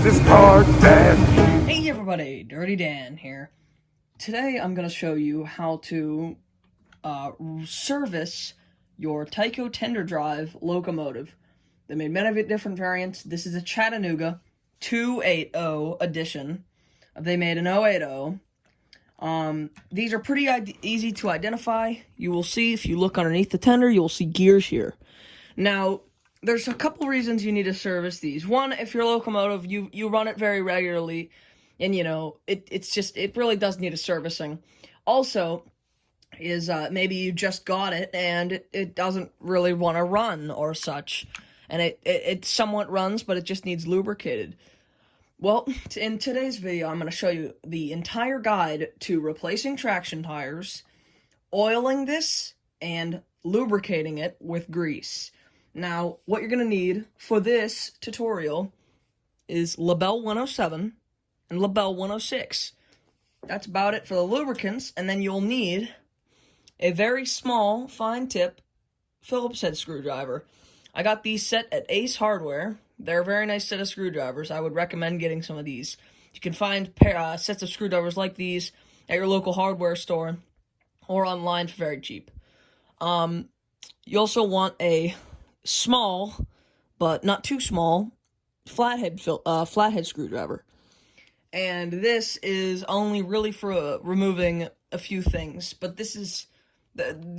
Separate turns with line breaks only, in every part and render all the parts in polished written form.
this car, Dan.
Hey everybody, Dirty Dan here. Today I'm going to show you how to service your Tyco Tender Drive locomotive. They made many different variants. This is a Chattanooga 280 edition. They made an 080. These are pretty easy to identify. You will see, if you look underneath the tender, you will see gears here. Now, there's a couple reasons you need to service these. One, if your locomotive, you run it very regularly, and it really does need a servicing. Also, is maybe you just got it and it doesn't really want to run or such, and it somewhat runs, but it just needs lubricated. Well, in today's video, I'm going to show you the entire guide to replacing traction tires, oiling this, and lubricating it with grease. Now, what you're going to need for this tutorial is Label 107 and Label 106. That's about it for the lubricants, and then you'll need a very small, fine-tip Phillips head screwdriver. I got these set at Ace Hardware. They're a very nice set of screwdrivers. I would recommend getting some of these. You can find sets of screwdrivers like these at your local hardware store or online for very cheap. You also want a small, but not too small, flathead screwdriver. And this is only really for removing a few things, but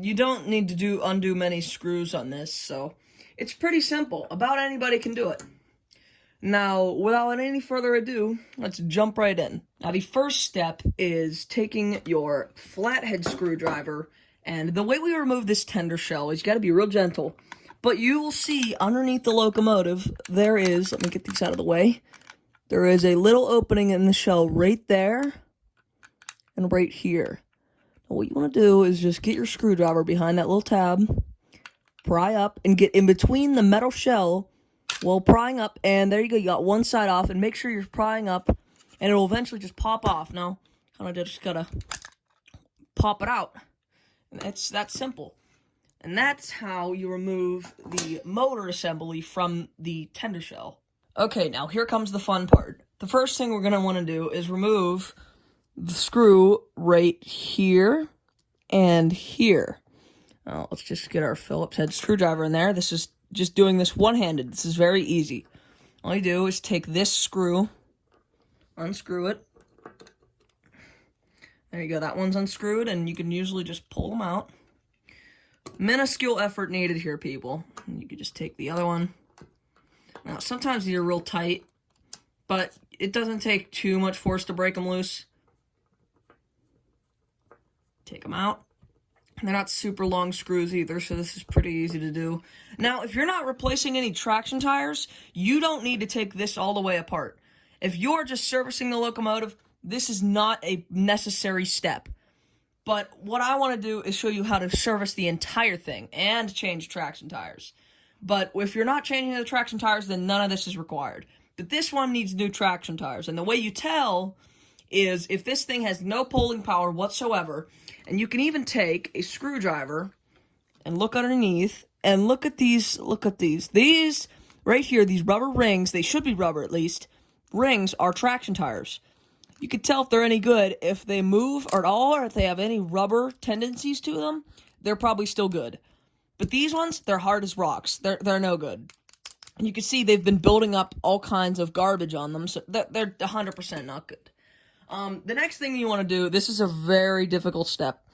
you don't need to undo many screws on this, so it's pretty simple. About anybody can do it. Now, without any further ado, let's jump right in. Now, the first step is taking your flathead screwdriver, and the way we remove this tender shell is you gotta be real gentle. But you will see underneath the locomotive, there is, let me get these out of the way, there is a little opening in the shell right there and right here. Now, what you want to do is just get your screwdriver behind that little tab, pry up, and get in between the metal shell while prying up, and there you go, you got one side off, and make sure you're prying up, and it'll eventually just pop off. Now, kind of just gotta pop it out, and it's that simple. And that's how you remove the motor assembly from the tender shell. Okay, now here comes the fun part. The first thing we're going to want to do is remove the screw right here and here. Now, let's just get our Phillips head screwdriver in there. This is just doing this one-handed. This is very easy. All you do is take this screw, unscrew it. There you go, that one's unscrewed, and you can usually just pull them out. Minuscule effort needed here, people. You could just take the other one. Now, sometimes these are real tight, but it doesn't take too much force to break them loose. Take them out. They're not super long screws either, so this is pretty easy to do. Now, if you're not replacing any traction tires, you don't need to take this all the way apart. If you're just servicing the locomotive, this is not a necessary step. But what I want to do is show you how to service the entire thing and change traction tires. But if you're not changing the traction tires, then none of this is required. But this one needs new traction tires. And the way you tell is if this thing has no pulling power whatsoever, and you can even take a screwdriver and look underneath and look at these. These right here, these rubber rings, they should be rubber at least, rings are traction tires. You can tell if they're any good if they move or at all, or if they have any rubber tendencies to them. They're probably still good. But these ones, they're hard as rocks. They're no good. And you can see they've been building up all kinds of garbage on them, so they're 100% not good. The next thing you want to do, this is a very difficult step.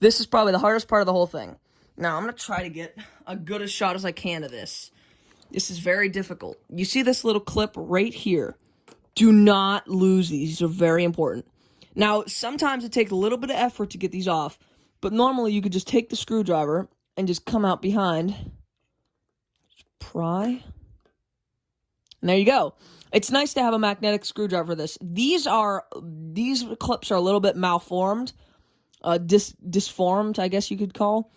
This is probably the hardest part of the whole thing. Now, I'm going to try to get a good a shot as I can to this. This is very difficult. You see this little clip right here. Do not lose these. These are very important. Now, sometimes it takes a little bit of effort to get these off, but normally you could just take the screwdriver and just come out behind. Just pry. And there you go. It's nice to have a magnetic screwdriver for this. These clips are a little bit malformed, disformed, I guess you could call.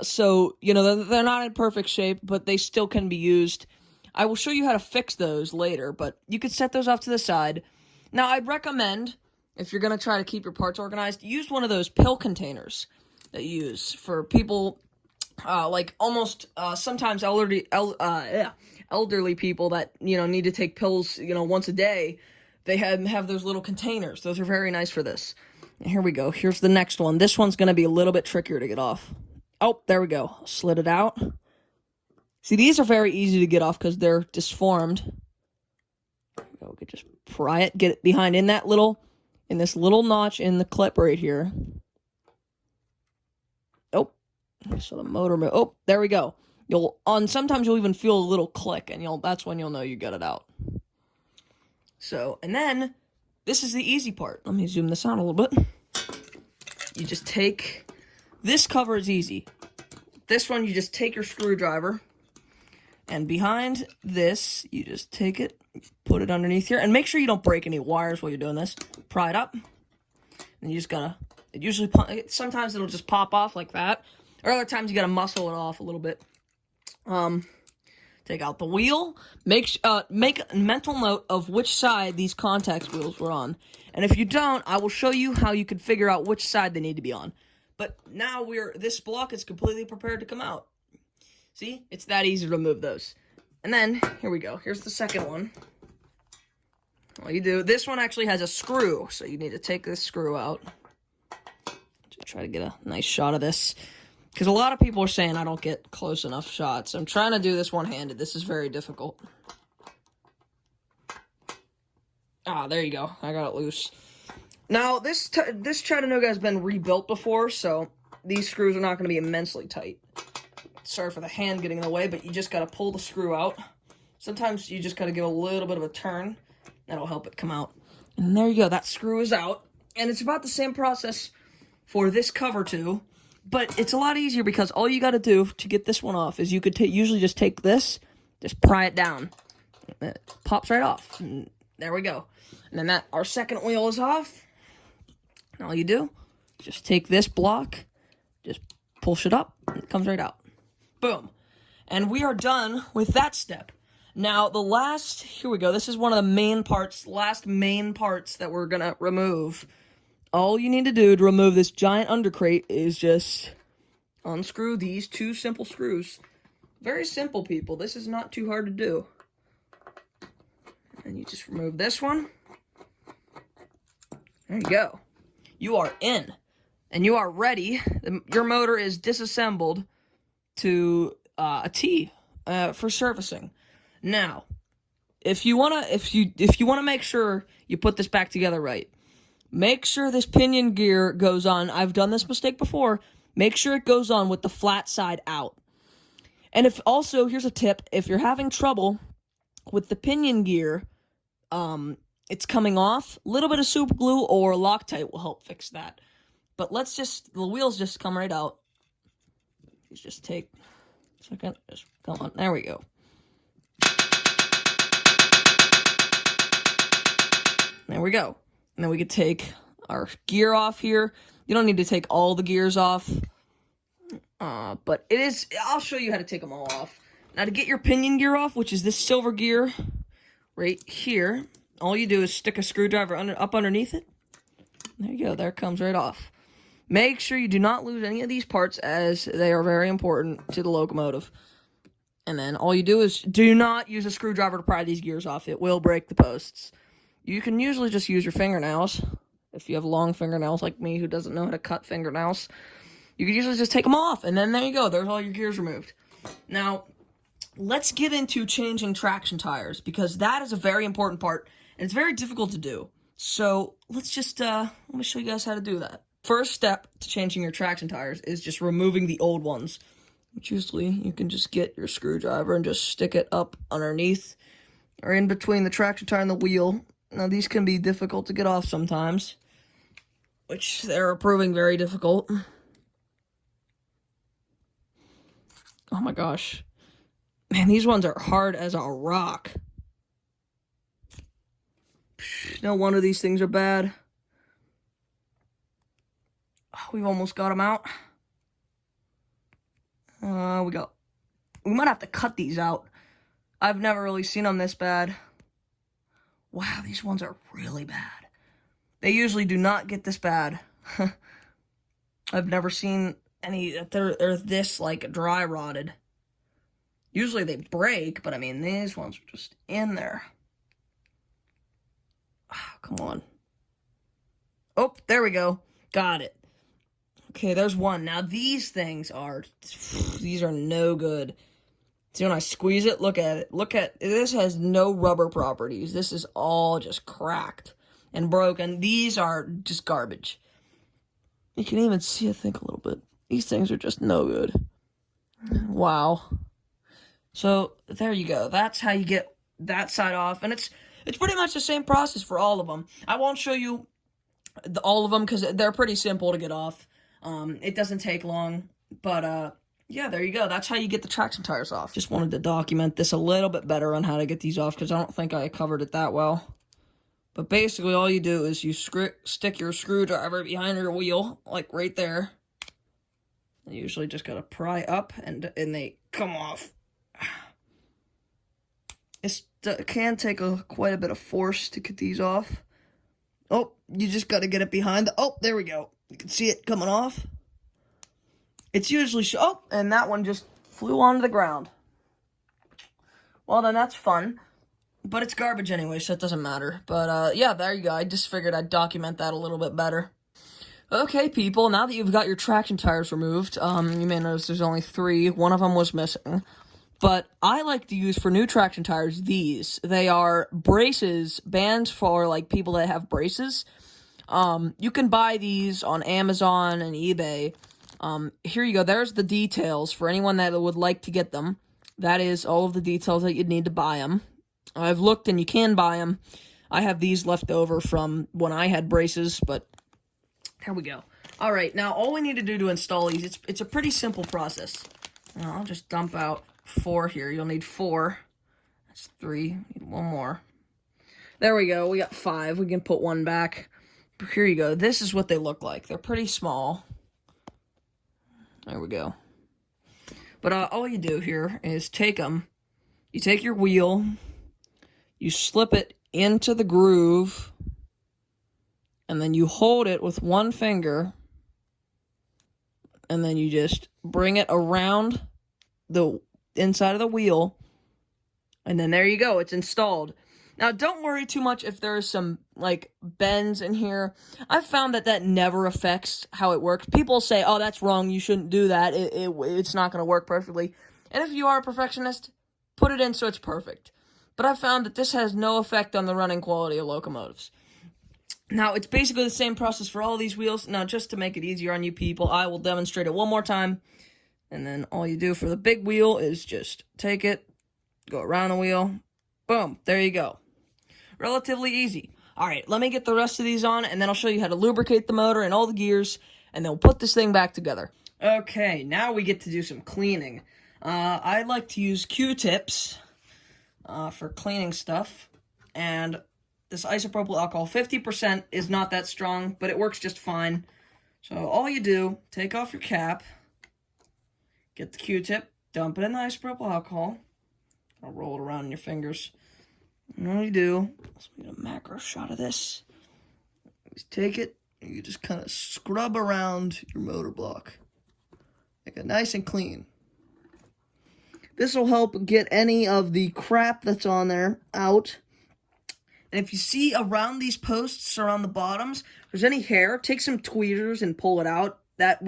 So, they're not in perfect shape, but they still can be used. I will show you how to fix those later, but you could set those off to the side. Now, I'd recommend, if you're going to try to keep your parts organized, use one of those pill containers that you use for people, sometimes elderly people that, need to take pills, once a day, they have those little containers. Those are very nice for this. And here we go. Here's the next one. This one's going to be a little bit trickier to get off. Oh, there we go. Slid it out. See, these are very easy to get off because they're disformed. We could just pry it, get it behind in this little notch in the clip right here. Oh, so the motor, oh, there we go. Sometimes you'll even feel a little click, and that's when you'll know you got it out. So, and then, this is the easy part. Let me zoom this out a little bit. You just take, this cover is easy. This one, you just take your screwdriver, and behind this, you just take it, put it underneath here, and make sure you don't break any wires while you're doing this. Pry it up, and you just gotta, sometimes it'll just pop off like that, or other times you gotta muscle it off a little bit. Take out the wheel, make a mental note of which side these contact wheels were on, and if you don't, I will show you how you can figure out which side they need to be on. But now this block is completely prepared to come out. See? It's that easy to remove those. And then, here we go. Here's the second one. All you do, this one actually has a screw, so you need to take this screw out. Just try to get a nice shot of this. Because a lot of people are saying I don't get close enough shots. I'm trying to do this one-handed. This is very difficult. Ah, there you go. I got it loose. Now, this Chattanooga has been rebuilt before, so these screws are not going to be immensely tight. Sorry for the hand getting in the way, but you just got to pull the screw out. Sometimes you just got to give a little bit of a turn. That'll help it come out. And there you go. That screw is out. And it's about the same process for this cover too. But it's a lot easier because all you got to do to get this one off is you could usually just take this, just pry it down. It pops right off. And there we go. And then our second wheel is off. And all you do, just take this block, just push it up, and it comes right out. Boom. And we are done with that step. Now, here we go. This is one of the last main parts that we're going to remove. All you need to do to remove this giant undercrate is just unscrew these two simple screws. Very simple, people. This is not too hard to do. And you just remove this one. There you go. You are in. And you are ready. Your motor is disassembled to a T for servicing. Now, if you wanna make sure you put this back together right, make sure this pinion gear goes on. I've done this mistake before. Make sure it goes on with the flat side out. And here's a tip: if you're having trouble with the pinion gear, it's coming off, a little bit of super glue or Loctite will help fix that. But the wheels just come right out. Just take a second, just come on, there we go. There we go. And then we could take our gear off here. You don't need to take all the gears off. But I'll show you how to take them all off. Now to get your pinion gear off, which is this silver gear right here, all you do is stick a screwdriver up underneath it. There you go, there it comes right off. Make sure you do not lose any of these parts as they are very important to the locomotive. And then all you do is do not use a screwdriver to pry these gears off. It will break the posts. You can usually just use your fingernails. If you have long fingernails like me who doesn't know how to cut fingernails, you can usually just take them off. And then there you go. There's all your gears removed. Now, let's get into changing traction tires because that is a very important part. And it's very difficult to do. So let's just, let me show you guys how to do that. First step to changing your traction tires is just removing the old ones. Which usually you can just get your screwdriver and just stick it up underneath or in between the traction tire and the wheel. Now these can be difficult to get off sometimes, which they're proving very difficult. Oh my gosh. Man, these ones are hard as a rock. No wonder these things are bad. Oh, we've almost got them out. We might have to cut these out. I've never really seen them this bad. Wow, these ones are really bad. They usually do not get this bad. I've never seen any that they're this like dry rotted. Usually they break, but I mean, these ones are just in there. Oh, come on. Oh, there we go. Got it. Okay, there's one. Now these things are, these are no good. See, when I squeeze it, look at it. Look at, this has no rubber properties. This is all just cracked and broken. These are just garbage. You can even see, I think, a little bit. These things are just no good. Wow. So, there you go. That's how you get that side off. And it's pretty much the same process for all of them. I won't show you all of them because they're pretty simple to get off. It doesn't take long. But, yeah, there you go. That's how you get the traction tires off. Just wanted to document this a little bit better on how to get these off because I don't think I covered it that well. But basically all you do is you stick your screwdriver behind your wheel, like right there. You usually just gotta pry up and they come off. It can take quite a bit of force to get these off. Oh, you just gotta get it behind oh, there we go. You can see it coming off. It's usually, oh, and that one just flew onto the ground. Well, then that's fun. But it's garbage anyway, so it doesn't matter. But, yeah, there you go. I just figured I'd document that a little bit better. Okay, people, now that you've got your traction tires removed, you may notice there's only 3. One of them was missing. But I like to use for new traction tires these. They are braces, bands for, like, people that have braces. You can buy these on Amazon and eBay. Here you go. There's the details for anyone that would like to get them. That is all of the details that you'd need to buy them. I've looked and you can buy them. I have these left over from when I had braces, but here we go. All right, now all we need to do to install these, it's a pretty simple process. Now, I'll just dump out 4 here. You'll need 4. That's 3. Need 1 more. There we go. We got 5. We can put 1 back. Here you go. This is what they look like. They're pretty small. There we go. But all you do here is take them. You take your wheel. You slip it into the groove, and then you hold it with 1 finger, and then you just bring it around the inside of the wheel, and then there you go, it's installed. Now, don't worry too much if there's some, like, bends in here. I've found that never affects how it works. People say, oh, that's wrong, you shouldn't do that, it's not going to work perfectly. And if you are a perfectionist, put it in so it's perfect. But I found that this has no effect on the running quality of locomotives. Now, it's basically the same process for all these wheels. Now, just to make it easier on you people, I will demonstrate it one more time. And then all you do for the big wheel is just take it, go around the wheel, boom, there you go. Relatively easy. All right, let me get the rest of these on, and then I'll show you how to lubricate the motor and all the gears, and then we'll put this thing back together. Okay, now we get to do some cleaning. I like to use Q-tips for cleaning stuff, and this isopropyl alcohol, 50% is not that strong, but it works just fine. So all you do, take off your cap, get the Q-tip, dump it in the isopropyl alcohol, I'll roll it around in your fingers, and all you do, let's get a macro shot of this, is take it, and you just kind of scrub around your motor block, make it nice and clean. This will help get any of the crap that's on there out. And if you see around these posts, around the bottoms, if there's any hair, take some tweezers and pull it out. That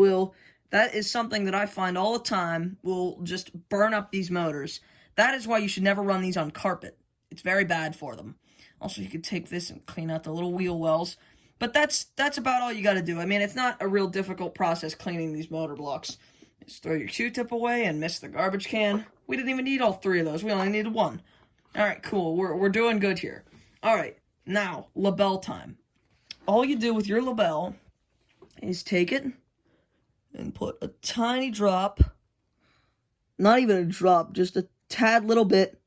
is something that I find all the time will just burn up these motors. That is why you should never run these on carpet. It's very bad for them. Also, you could take this and clean out the little wheel wells. But that's about all you got to do. I mean, it's not a real difficult process cleaning these motor blocks. Just throw your Q-tip away and miss the garbage can. We didn't even need all 3 of those. We only needed 1. All right, cool. We're doing good here. All right, now, label time. All you do with your label is take it and put a tiny drop, not even a drop, just a tad little bit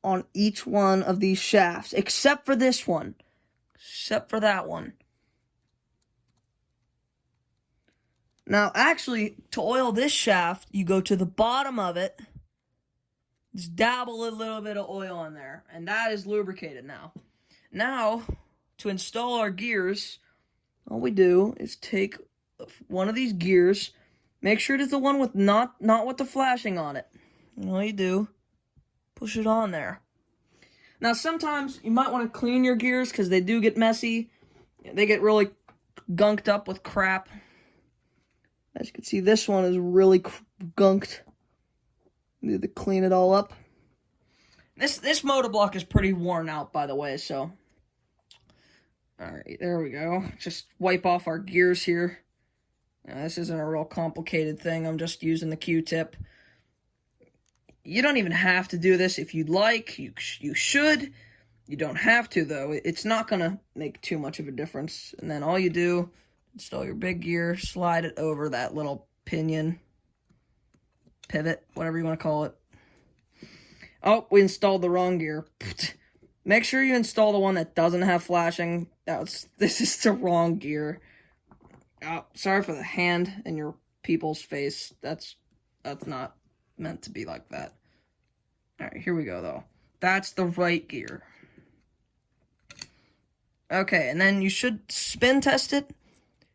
on each one of these shafts, except for this one, except for that one. Now, actually, to oil this shaft, you go to the bottom of it, just dabble a little bit of oil in there, and that is lubricated now. Now, to install our gears, all we do is take one of these gears, make sure it is the one with not with the flashing on it. And all you do, push it on there. Now, sometimes you might want to clean your gears because they do get messy. They get really gunked up with crap. As you can see, this one is really gunked. Need to clean it all up. This motor block is pretty worn out, by the way, so. Alright, there we go. Just wipe off our gears here. Now, this isn't a real complicated thing. I'm just using the Q-tip. You don't even have to do this if you'd like. You should. You don't have to, though. It's not going to make too much of a difference. And then all you do, install your big gear, slide it over that little pinion, pivot, whatever you want to call it. Oh, we installed the wrong gear. Make sure you install the one that doesn't have flashing. This is the wrong gear. Oh, sorry for the hand in your people's face. That's not meant to be like that. Alright, here we go, though. That's the right gear. Okay, and then you should spin test it.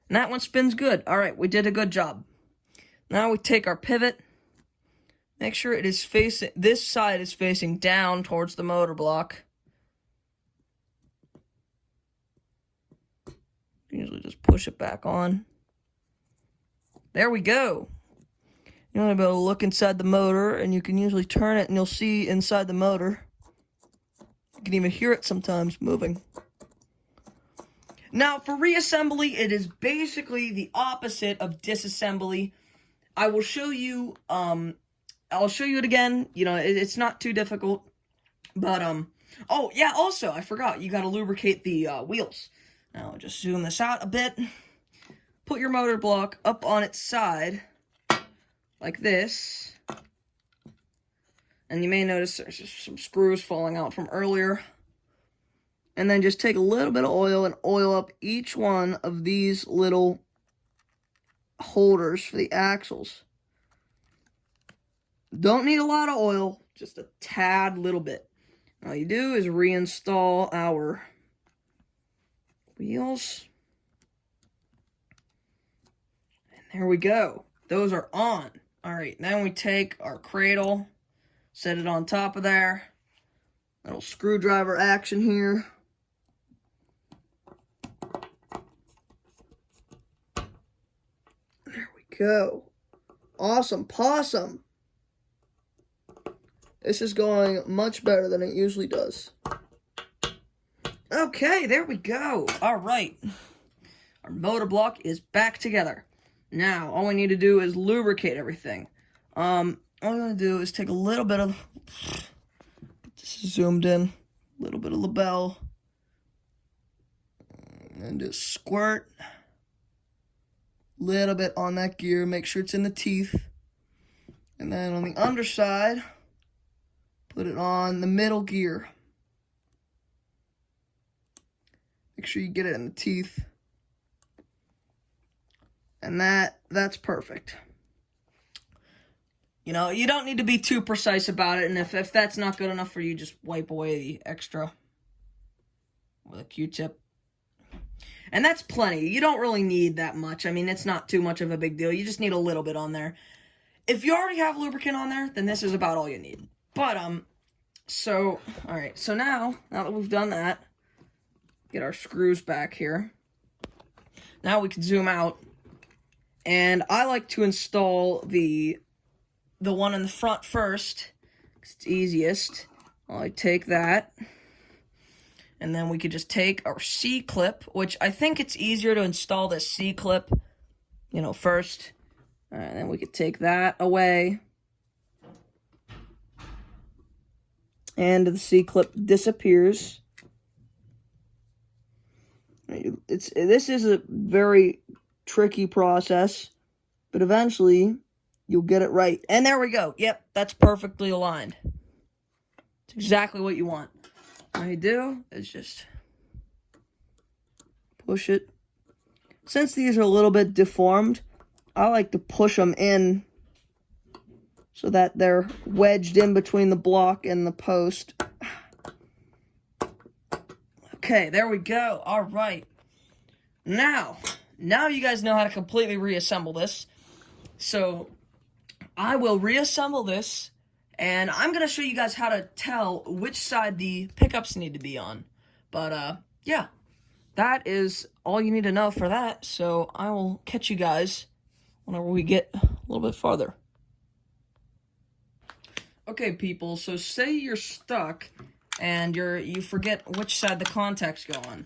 And that one spins good. Alright, we did a good job. Now we take our pivot. Make sure it is facing, this side is facing down towards the motor block. Usually just push it back on. There we go. You want to be able to look inside the motor, and you can usually turn it and you'll see inside the motor. You can even hear it sometimes moving. Now, for reassembly, it is basically the opposite of disassembly. I will show you, I'll show you it again. You know, it's not too difficult. But, oh, yeah, also, I forgot, you gotta lubricate the wheels. Now, I'll just zoom this out a bit. Put your motor block up on its side, like this. And you may notice there's just some screws falling out from earlier. And then just take a little bit of oil and oil up each one of these little holders for the axles. Don't need a lot of oil, just a tad little bit. All you do is reinstall our wheels. And there we go. Those are on. Alright, then we take our cradle, set it on top of there. Little screwdriver action here. There we go. Awesome possum. This is going much better than it usually does. Okay, there we go. Alright. Our motor block is back together. Now, all we need to do is lubricate everything. All I'm going to do is take a little bit of... This is zoomed in. A little bit of label. And just squirt. Little bit on that gear. Make sure it's in the teeth. And then on the underside... Put it on the middle gear. Make sure you get it in the teeth. And that's perfect. You know, you don't need to be too precise about it, and if that's not good enough for you, just wipe away the extra with a Q-tip. And that's plenty. You don't really need that much. I mean, it's not too much of a big deal. You just need a little bit on there. If you already have lubricant on there, then this is about all you need. But, so, alright, so now that we've done that, get our screws back here. Now we can zoom out, and I like to install the one in the front first, 'cause it's easiest. I take that, and then we could just take our C-clip, which I think it's easier to install this C-clip, you know, first, and then we could take that away. And the C-clip disappears. This is a very tricky process, but eventually you'll get it right. And there we go. Yep, that's perfectly aligned. It's exactly what you want. All you do is just push it. Since these are a little bit deformed, I like to push them in so that they're wedged in between the block and the post. Okay, there we go. All right. Now you guys know how to completely reassemble this. So I will reassemble this, And I'm going to show you guys how to tell which side the pickups need to be on. But, yeah, that is all you need to know for that. So I will catch you guys whenever we get a little bit farther. Okay, people, so say you're stuck and you forget which side the contacts go on.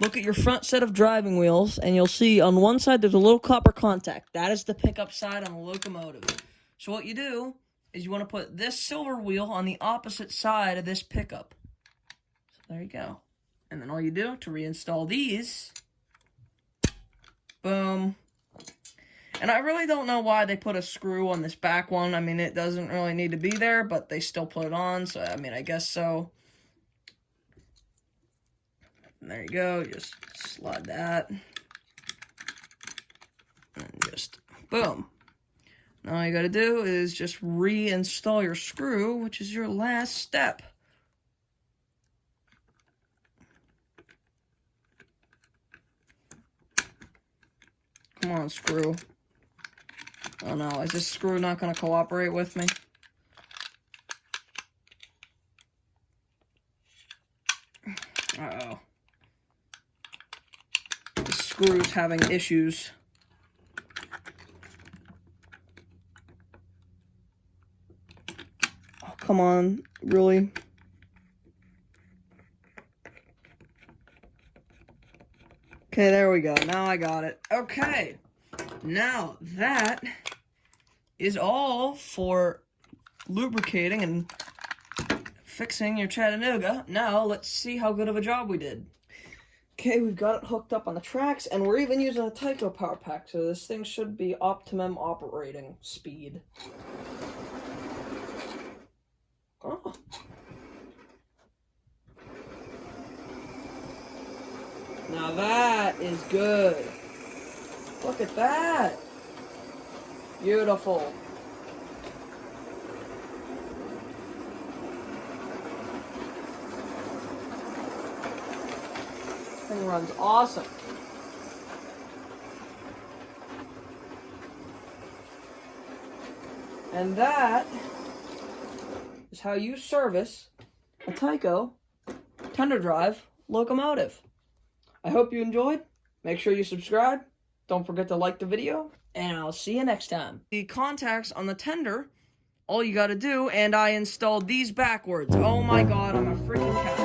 Look at your front set of driving wheels, and you'll see on one side there's a little copper contact. That is the pickup side on the locomotive. So what you do is you want to put this silver wheel on the opposite side of this pickup. So there you go. And then all you do to reinstall these, boom. And I really don't know why they put a screw on this back one. I mean, it doesn't really need to be there, but they still put it on, so I mean, I guess so. And there you go, just slide that. And just, boom. Now all you gotta do is just reinstall your screw, which is your last step. Come on, screw. Oh no, is this screw not gonna cooperate with me? Uh-oh. The screw's having issues. Oh, come on, really? Okay, there we go. Now I got it. Okay. Now that is all for lubricating and fixing your Chattanooga. Now let's see how good of a job we did. Okay, we've got it hooked up on the tracks, and we're even using a Tyco power pack, so this thing should be optimum operating speed. Oh. Now that is good. Look at that. Beautiful. Thing runs awesome. And that is how you service a Tyco Tender Drive locomotive. I hope you enjoyed. Make sure you subscribe. Don't forget to like the video, and I'll see you next time. The contacts on the tender, all you gotta do, and I installed these backwards. Oh my god, I'm a freaking cat.